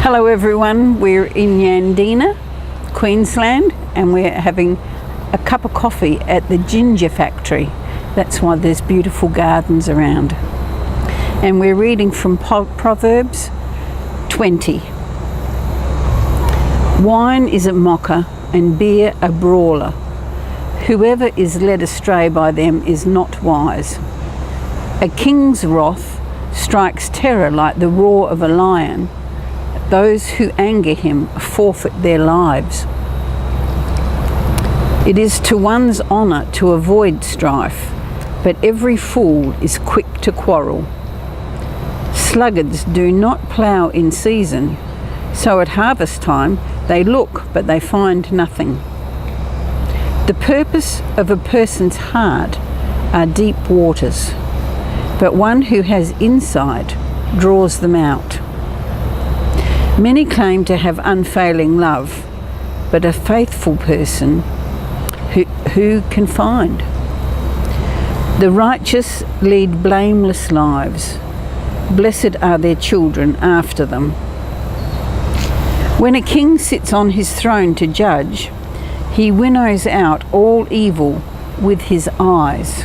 Hello everyone, we're in Yandina, Queensland, and we're having a cup of coffee at the ginger factory. That's why there's beautiful gardens around. And we're reading from Proverbs 20. Wine is a mocker and beer a brawler. Whoever is led astray by them is not wise. A king's wrath strikes terror like the roar of a lion. Those who anger him forfeit their lives. It is to one's honour to avoid strife, but every fool is quick to quarrel. Sluggards do not plough in season, so at harvest time they look, but they find nothing. The purpose of a person's heart are deep waters, but one who has insight draws them out. Many claim to have unfailing love, but a faithful person who can find? The righteous lead blameless lives. Blessed are their children after them. When a king sits on his throne to judge, he winnows out all evil with his eyes.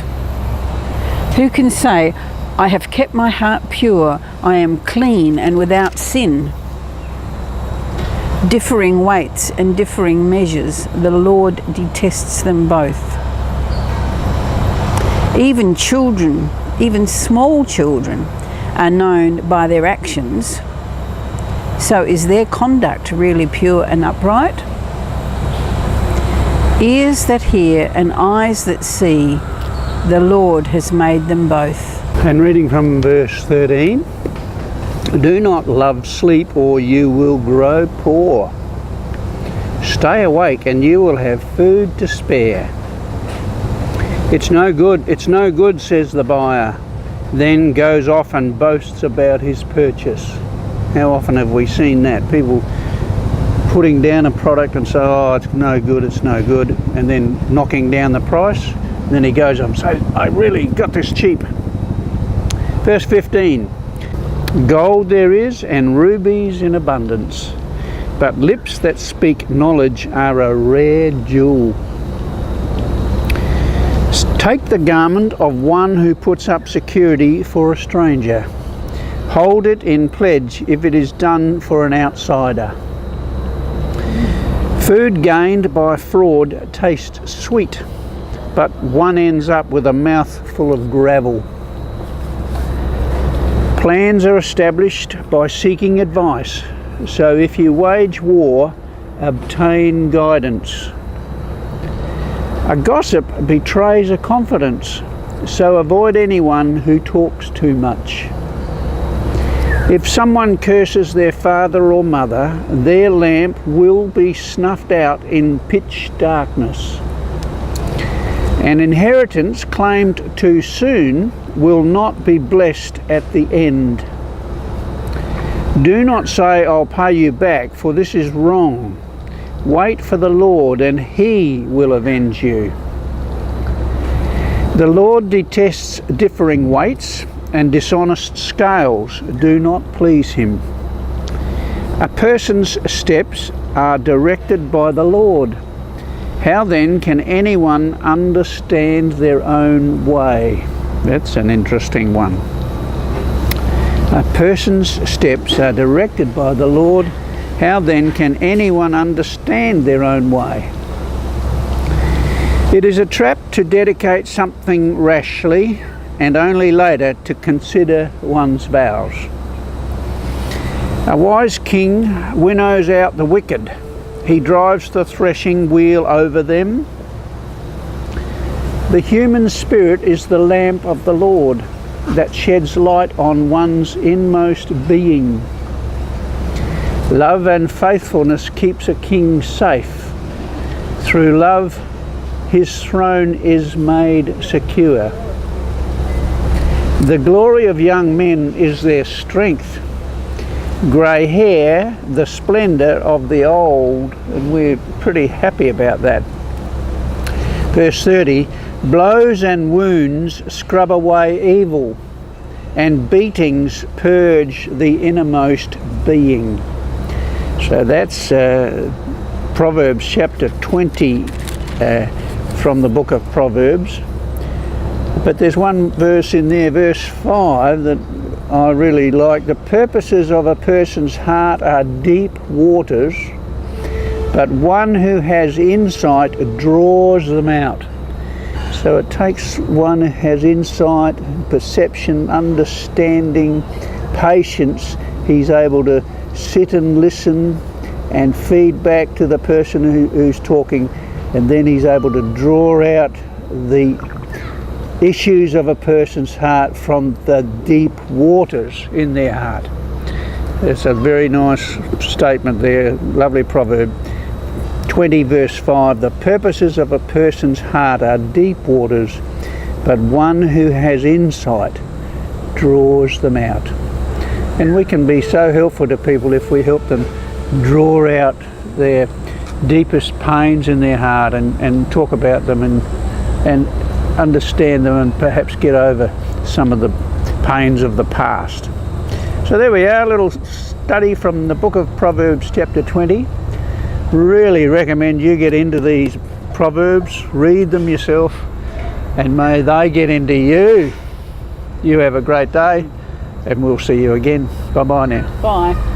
Who can say, I have kept my heart pure, I am clean and without sin? Differing weights and differing measures, the Lord detests them both. Even children, even small children, are known by their actions. So is their conduct really pure and upright? Ears that hear and eyes that see, the Lord has made them both. And reading from verse 13. Do not love sleep or you will grow poor. Stay awake and you will have food to spare. It's no good, says the buyer, then goes off and boasts about his purchase. How often have we seen that? People putting down a product and say, oh, it's no good, and then knocking down the price. And then he goes on and says, I really got this cheap. Verse 15. Gold there is and rubies in abundance, but lips that speak knowledge are a rare jewel. Take the garment of one who puts up security for a stranger. Hold it in pledge if it is done for an outsider. Food gained by fraud tastes sweet, but one ends up with a mouth full of gravel. Plans are established by seeking advice, so if you wage war, obtain guidance. A gossip betrays a confidence, so avoid anyone who talks too much. If someone curses their father or mother, their lamp will be snuffed out in pitch darkness. An inheritance claimed too soon will not be blessed at the end. Do not say, I'll pay you back, for this is wrong. Wait for the Lord, and He will avenge you. The Lord detests differing weights, and dishonest scales do not please Him. A person's steps are directed by the Lord. How then can anyone understand their own way? That's an interesting one. A person's steps are directed by the Lord. How then can anyone understand their own way? It is a trap to dedicate something rashly and only later to consider one's vows. A wise king winnows out the wicked. He drives the threshing wheel over them. The human spirit is the lamp of the Lord that sheds light on one's inmost being. Love and faithfulness keeps a king safe. Through love, his throne is made secure. The glory of young men is their strength. Grey hair, the splendour of the old, and we're pretty happy about that. Verse 30, blows and wounds scrub away evil, and beatings purge the innermost being. So that's Proverbs chapter 20 from the book of Proverbs. But there's one verse in there, verse 5, that I really like. The purposes of a person's heart are deep waters, but one who has insight draws them out. So it takes one who has insight, perception, understanding, patience. He's able to sit and listen and feed back to the person who's talking, and then he's able to draw out the issues of a person's heart from the deep waters in their heart. It's a very nice statement there, lovely proverb. 20 verse 5, the purposes of a person's heart are deep waters, but one who has insight draws them out. And we can be so helpful to people if we help them draw out their deepest pains in their heart and talk about them and understand them and perhaps get over some of the pains of the past. So there we are, a little study from the book of Proverbs chapter 20. Really recommend you get into these Proverbs, read them yourself, and may they get into you. You have a great day, and we'll see you again. Bye-bye now. Bye.